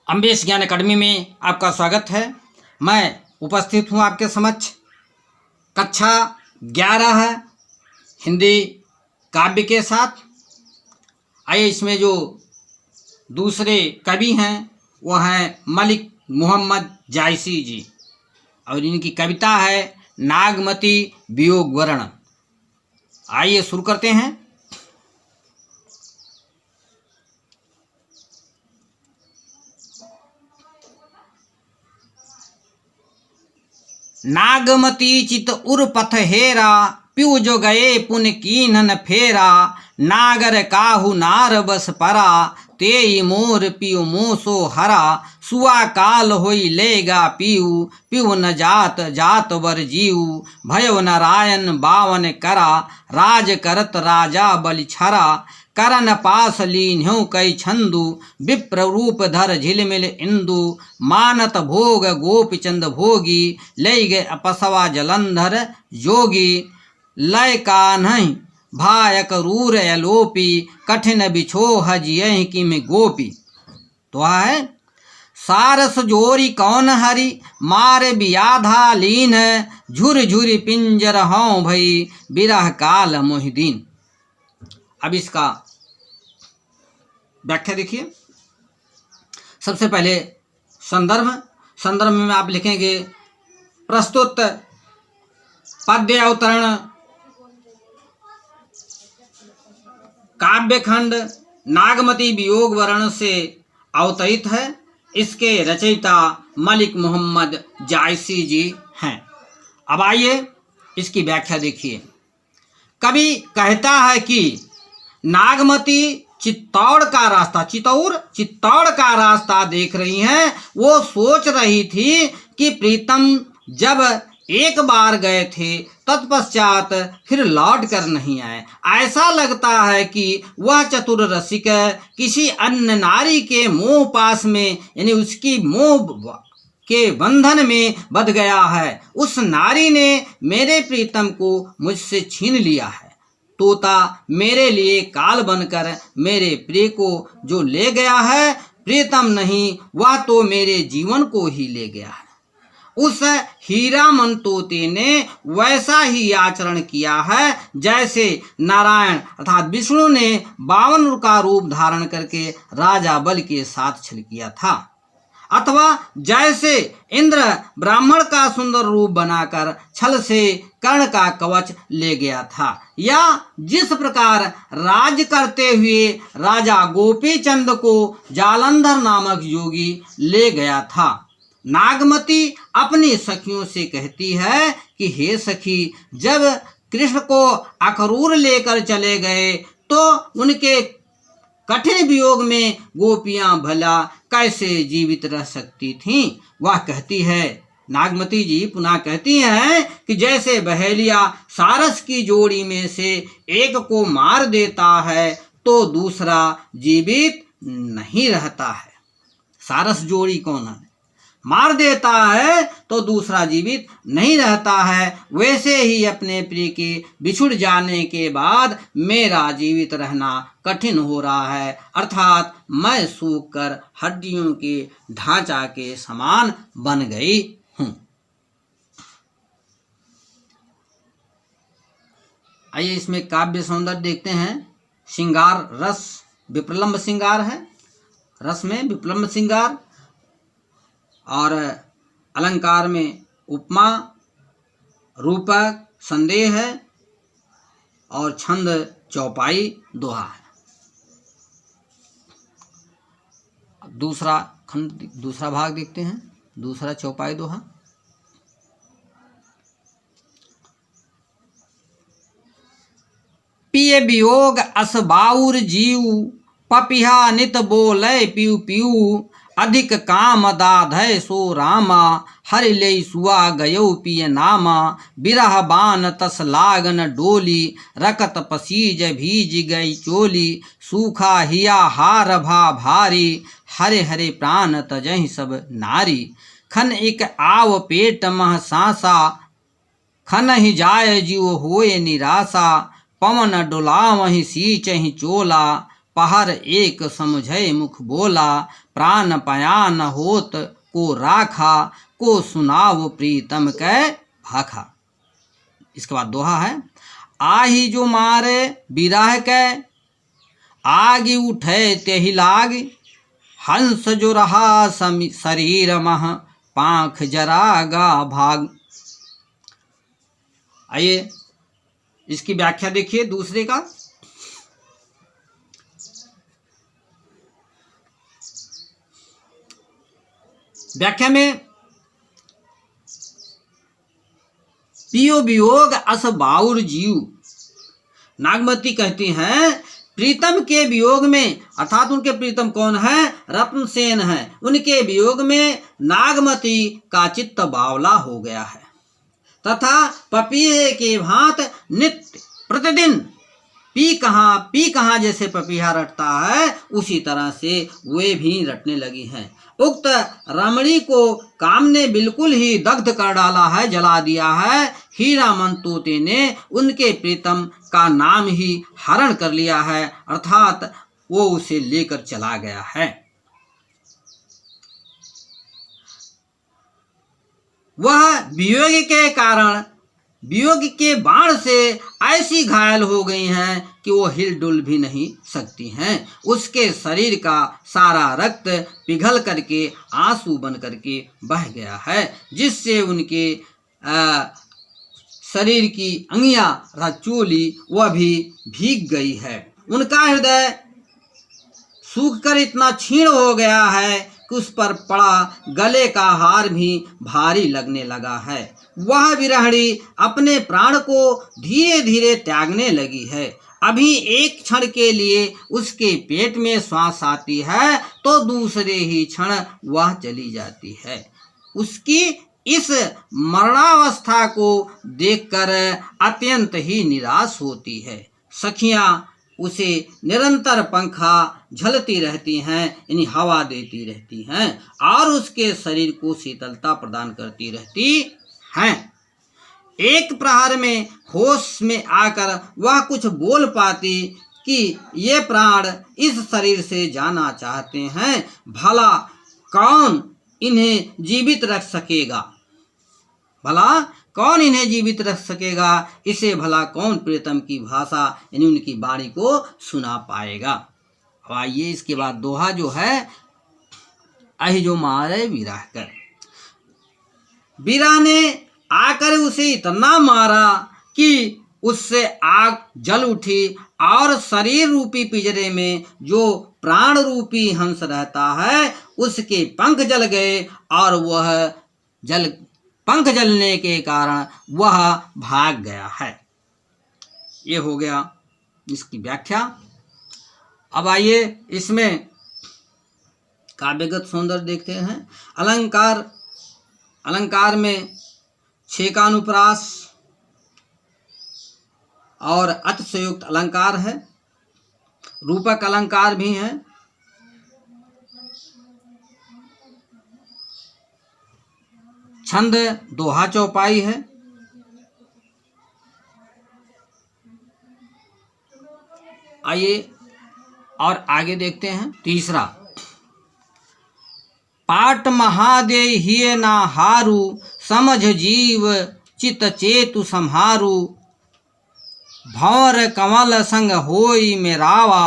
अम्बेश ज्ञान अकादमी में आपका स्वागत है। मैं उपस्थित हूँ आपके समक्ष कक्षा 11 हिंदी काव्य के साथ। आइए, इसमें जो दूसरे कवि हैं वो हैं मलिक मोहम्मद जायसी जी, और इनकी कविता है नागमती वियोग वर्ण। आइए शुरू करते हैं। नागमती चित उर पथ हेरा, प्यू जो गए पुन कीन्हन फेरा। नागर काहू नार बस परा, तेई मोर पियु मोसो हरा। सुआ काल होई लेगा पीऊ, पियु न जात जात वर जीऊ। भयो नारायण बावन करा, राज करत राजा बलि छरा। करन पास लीन्ह्यो कई छंदु, विप्र रूप धर झिलमिल इंदु। मानत भोग गोपीचंद भोगी, लय गे अपसवा जलंधर जोगी। लय कान्है भायक रूर अलोपी, कठिन बिछोह जियहि किम गोपी। तो है सारस जोरी कौन हरि, मारे बियाधा लीन। झुर झुर पिंजर हौं भई, बिरह काल मोहिदीन। अब इसका व्याख्या देखिए। सबसे पहले संदर्भ में आप लिखेंगे प्रस्तुत पद्य अवतरण काव्यखंड नागमती वियोग वर्ण से अवतरित है। इसके रचयिता मलिक मोहम्मद जायसी जी हैं। अब आइए इसकी व्याख्या देखिए। कवि कहता है कि नागमती चित्तौड़ का रास्ता देख रही हैं। वो सोच रही थी कि प्रीतम जब एक बार गए थे तत्पश्चात फिर लौट कर नहीं आए। ऐसा लगता है कि वह चतुर रसिक किसी अन्य नारी के मोह पास में, यानी उसकी मोह के बंधन में बंध गया है। उस नारी ने मेरे प्रीतम को मुझसे छीन लिया है। तोता मेरे लिए काल बनकर मेरे प्रिय को जो ले गया है, प्रीतम नहीं, वह तो मेरे जीवन को ही ले गया है। उस हीरामन तोते ने वैसा ही आचरण किया है जैसे नारायण अर्थात विष्णु ने 52 का रूप धारण करके राजा बलि के साथ छल किया था, अथवा जैसे इंद्र ब्राह्मण का सुंदर रूप बनाकर छल से कर्ण का कवच ले गया था, या जिस प्रकार राज करते हुए राजा गोपीचंद को जालंधर नामक योगी ले गया था। नागमती अपनी सखियों से कहती है कि हे सखी, जब कृष्ण को अक्रूर लेकर चले गए तो उनके कठिन वियोग में गोपियां भला कैसे जीवित रह सकती थीं। वह कहती है, नागमती जी पुनः कहती हैं कि जैसे बहेलिया सारस की जोड़ी में से एक को मार देता है तो दूसरा जीवित नहीं रहता है। सारस जोड़ी कौन है? मार देता है तो दूसरा जीवित नहीं रहता है। वैसे ही अपने प्रिय के बिछुड़ जाने के बाद मेरा जीवित रहना कठिन हो रहा है, अर्थात मैं सूख कर हड्डियों के ढांचा के समान बन गई हूँ। आइए इसमें काव्य सौंदर्य देखते हैं। श्रृंगार रस विप्रलंब श्रृंगार है। रस में विप्रलंब श्रृंगार, और अलंकार में उपमा, रूपक, संदेह है, और छंद चौपाई दोहा है। दूसरा भाग देखते हैं। दूसरा चौपाई दोहा। पिय वियोग अस बाउर जीव, पपिहा नित बोले पियु पियु। अधिक काम दाधय सो रामा, हरि लई सुआ गयो पिय नामा। बिरह बान तस लागन डोली, रकत पसीज भीज गई चोली। सूखा हिया हार भा भारी, हरे हरे प्राण तजहि सब नारी। खन एक आव पेट मह सांसा, खन ही जाय जीव होए निराशा। पवन डोलावहि सींचहि चोला, पहर एक समझे मुख बोला, प्राण पया न होत को राखा, को सुनाव प्रीतम कै भाखा। इसके बाद दोहा है, आही जो मारे बिरह कै, आग उठे तेहि लाग, हंस जो रहा शरीर मह, पांख जरागा भाग। आइए इसकी व्याख्या देखिए दूसरे का। व्याख्या में, पियो वियोग अस बाउर जीव। नागमती कहती हैं प्रीतम के वियोग में, अर्थात उनके प्रीतम कौन है, रत्नसेन है, उनके वियोग में नागमती का चित्त बावला हो गया है तथा पपीहे के भांत नित्य प्रतिदिन पी कहाँ जैसे पपीहा रटता है, उसी तरह से वे भी रटने लगी हैं। उक्त रमणी को काम ने बिल्कुल ही दग्ध कर डाला है, जला दिया है। हीरामन तोते ने उनके प्रीतम का नाम ही हरण कर लिया है, अर्थात वो उसे लेकर चला गया है। वह वियोग के कारण, वियोग के बाण से ऐसी घायल हो गई हैं कि वो हिलडुल भी नहीं सकती हैं। उसके शरीर का सारा रक्त पिघल करके आंसू बन करके बह गया है, जिससे उनके शरीर की अंगियां तथा चोली वह भी भीग गई है। उनका हृदय सूख कर इतना क्षीण हो गया है कि उस पर पड़ा गले का हार भी भारी लगने लगा है। वह विरहणी अपने प्राण को धीरे धीरे त्यागने लगी है। अभी एक क्षण के लिए उसके पेट में श्वास आती है तो दूसरे ही क्षण वह चली जाती है। उसकी इस मरणावस्था को देखकर अत्यंत ही निराश होती है। सखियां उसे निरंतर पंखा झलती रहती हैं, यानी हवा देती रहती हैं और उसके शरीर को शीतलता प्रदान करती रहती हैं। एक प्रहर में होश में आकर वह कुछ बोल पाती कि ये प्राण इस शरीर से जाना चाहते हैं, भला कौन इन्हें जीवित रख सकेगा, भला कौन इन्हें जीवित रख सकेगा, इसे भला कौन प्रीतम की भाषा यानी उनकी वाणी को सुना पाएगा। अब आइए इसके बाद दोहा जो है, अहि जो मारे विरह कर। विरह ने आकर उसे इतना मारा कि उससे आग जल उठी और शरीर रूपी पिंजरे में जो प्राण रूपी हंस रहता है उसके पंख जल गए और वह पंख जलने के कारण वह भाग गया है। ये हो गया इसकी व्याख्या। अब आइए इसमें काव्यगत सौंदर्य देखते हैं। अलंकार में छेकानुप्रास और अतिशयोक्त अलंकार है, रूपक अलंकार भी है। छंद दोहा चौपाई है। आइए और आगे देखते हैं। तीसरा, पाट महादे हिय ना हारू, समझ जीव चित चेतु संहारू, भंवर कमल संग होई मेरावा,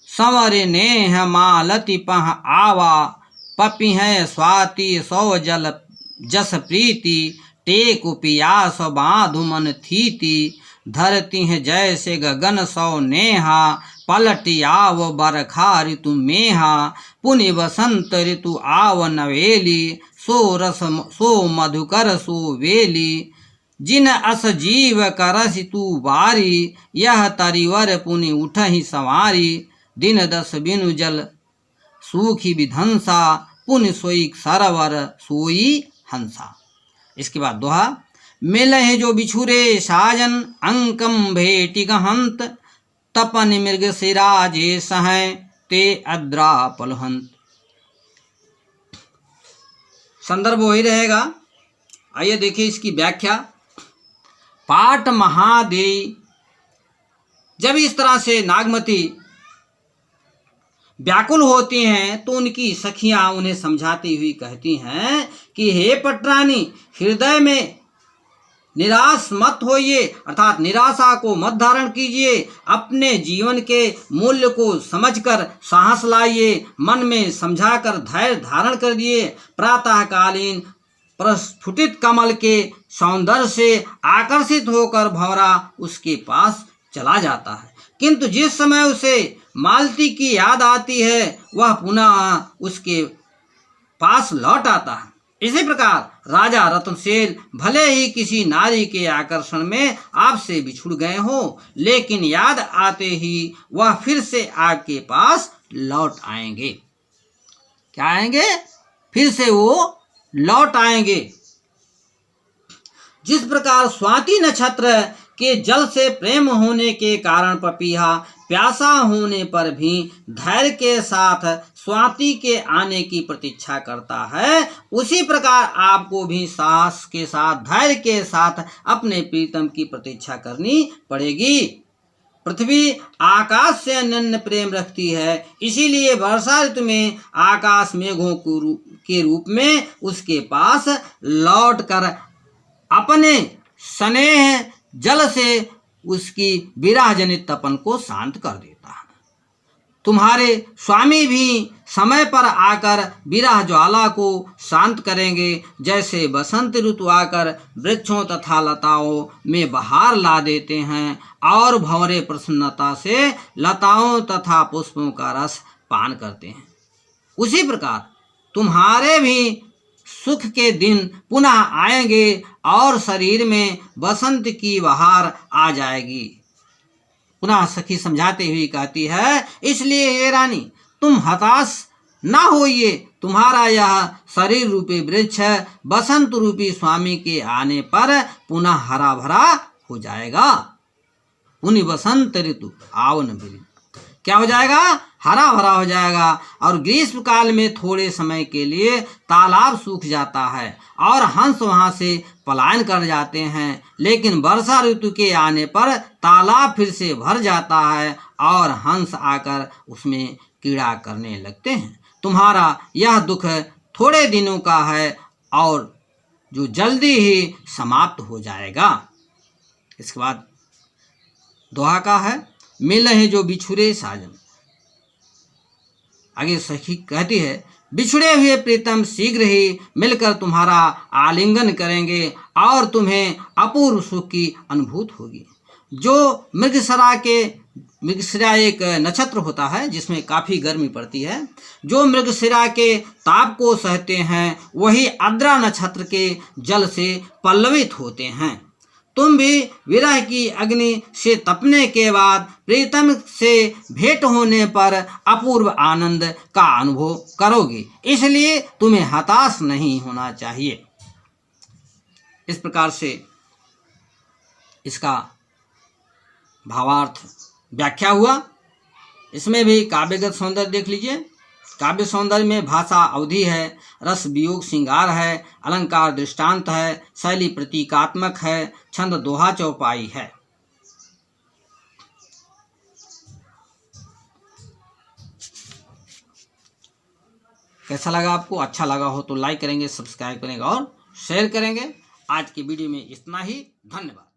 संवर नेह मालति पह आवा, पपि है स्वाति सौ जल जस प्रीति, टेक पियास बांधु मन थीति, धरती है जैसे गगन सौ नेहा, पलटि आव बरखा ऋतु मेहा, पुनि बसंत ऋतु आव नवेली, सो रस सो मधुकर सो वेली, जिन अस जीव करसि तू बारी, यह तरिवर पुनि उठहि संवारी, दिन दस बिनु जल सूखी विधंसा, पुनि सोई सरवर सोई हंसा। इसके बाद दोहा, मिलहि जो बिछुरे साजन, अंकम भेटि गहंत, तपन मृग सिराजे सहै, ते अद्रा पलहंत। संदर्भ वही रहेगा। आइए देखिए इसकी व्याख्या। पाट महादेई, जब इस तरह से नागमती व्याकुल होती हैं तो उनकी सखियां उन्हें समझाती हुई कहती हैं कि हे पटरानी, हृदय में निराश मत होइए, अर्थात निराशा को मत धारण कीजिए। अपने जीवन के मूल्य को समझकर साहस लाइए, मन में समझाकर धैर्य धारण कर दिए। प्रातःकालीन प्रस्फुटित कमल के सौंदर्य से आकर्षित होकर भंवरा उसके पास चला जाता है, किंतु जिस समय उसे मालती की याद आती है वह पुनः उसके पास लौट आता है। इसी प्रकार राजा रत्नसेन भले ही किसी नारी के आकर्षण में आपसे बिछुड़ गए हो, लेकिन याद आते ही वह फिर से आपके पास लौट आएंगे। क्या आएंगे? फिर से वो लौट आएंगे। जिस प्रकार स्वाति नक्षत्र के जल से प्रेम होने के कारण पपीहा प्यासा होने पर भी धैर्य के साथ स्वाति के आने की प्रतीक्षा करता है, उसी प्रकार आपको भी साहस के साथ, धैर्य के साथ अपने प्रीतम की प्रतीक्षा करनी पड़ेगी। पृथ्वी आकाश से अनन्य प्रेम रखती है, इसीलिए वर्षा ऋतु में आकाश मेघों के रूप में उसके पास लौटकर अपने स्नेह जल से उसकी विरह जनित तपन को शांत कर देता है। तुम्हारे स्वामी भी समय पर आकर विरह ज्वाला को शांत करेंगे। जैसे बसंत ऋतु आकर वृक्षों तथा लताओं में बहार ला देते हैं और भंवरे प्रसन्नता से लताओं तथा पुष्पों का रस पान करते हैं, उसी प्रकार तुम्हारे भी सुख के दिन पुनः आएंगे और शरीर में बसंत की बहार आ जाएगी। पुनः सखी समझाते हुए कहती है, इसलिए हे रानी, तुम हताश न होइए। तुम्हारा यह शरीर रूपी वृक्ष बसंत रूपी स्वामी के आने पर पुनः हरा भरा हो जाएगा। पुनि बसंत ऋतु आवन बिरी, क्या हो जाएगा? हरा भरा हो जाएगा। और ग्रीष्म काल में थोड़े समय के लिए तालाब सूख जाता है और हंस वहां से पलायन कर जाते हैं, लेकिन वर्षा ऋतु के आने पर तालाब फिर से भर जाता है और हंस आकर उसमें कीड़ा करने लगते हैं। तुम्हारा यह दुख थोड़े दिनों का है और जो जल्दी ही समाप्त हो जाएगा। इसके बाद दोहा का है, मिलहि जो बिछुड़े साजन। आगे सखी कहती है, बिछुड़े हुए प्रीतम शीघ्र ही मिलकर तुम्हारा आलिंगन करेंगे और तुम्हें अपूर्व सुख की अनुभूति होगी। जो मृगशिरा एक नक्षत्र होता है जिसमें काफ़ी गर्मी पड़ती है, जो मृगशिरा के ताप को सहते हैं वही आर्द्रा नक्षत्र के जल से पल्लवित होते हैं। तुम भी विरह की अग्नि से तपने के बाद प्रीतम से भेंट होने पर अपूर्व आनंद का अनुभव करोगे, इसलिए तुम्हें हताश नहीं होना चाहिए। इस प्रकार से इसका भावार्थ व्याख्या हुआ। इसमें भी काव्यगत सौंदर्य देख लीजिए। काव्य सौंदर्य में भाषा अवधि है, रस वियोग श्रृंगार है, अलंकार दृष्टांत है, शैली प्रतीकात्मक है, छंद दोहा चौपाई है। कैसा लगा आपको? अच्छा लगा हो तो लाइक करेंगे, सब्सक्राइब करेंगे और शेयर करेंगे। आज की वीडियो में इतना ही। धन्यवाद।